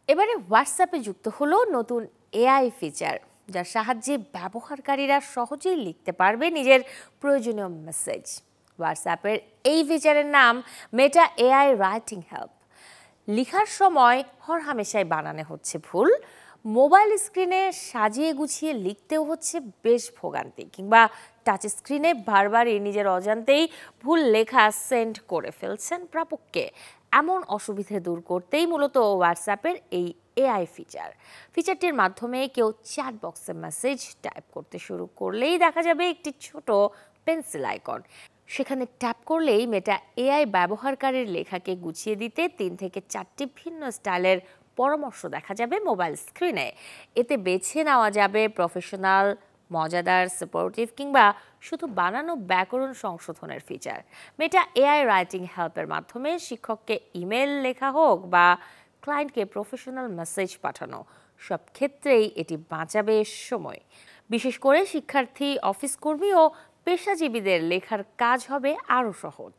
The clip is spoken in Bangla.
এবারে হোয়াটসঅ্যাপে যুক্ত হলো নতুন এআই ফিচার, যার সাহায্যে ব্যবহারকারীরা সহজেই লিখতে পারবে নিজের প্রয়োজনীয় মেসেজ। হোয়াটসঅ্যাপের এই ফিচারের নাম মেটা এআই রাইটিং হেল্প। লেখার সময় হরহামেশাই বানানে হচ্ছে ভুল, মোবাইল স্ক্রিনে সাজিয়ে গুছিয়ে লিখতেও হচ্ছে বেশ ভোগান্তি, কিংবা টাচ স্ক্রিনে বারবারই নিজের অজান্তেই ভুল লেখা সেন্ড করে ফেলছেন প্রাপককে। এমন অসুবিধা দূর করতেই মূলত হোয়াটসঅ্যাপের এই এআই ফিচারটির মাধ্যমে কেউ চ্যাট বক্সে মেসেজ টাইপ করতে শুরু করলেই দেখা যাবে একটি ছোট পেন্সিল আইকন। সেখানে ট্যাপ করলেই মেটা এআই ব্যবহারকারীর লেখাকে গুছিয়ে দিতে 3 থেকে 4টি ভিন্ন স্টাইলের পরামর্শ দেখা যাবে মোবাইল স্ক্রিনে। এতে বেছে নেওয়া যাবে প্রফেশনাল, মজাদার, সাপোর্টিভ কিংবা শুধু বানানো ব্যাকরণ সংশোধনের ফিচার। মেটা এআই রাইটিং হেল্পের মাধ্যমে শিক্ষককে ইমেল লেখা হোক বা ক্লায়েন্টকে প্রফেশনাল মেসেজ পাঠানো, সব ক্ষেত্রেই এটি বাঁচাবে সময়। বিশেষ করে শিক্ষার্থী, অফিস কর্মী ও পেশাজীবীদের লেখার কাজ হবে আরও সহজ।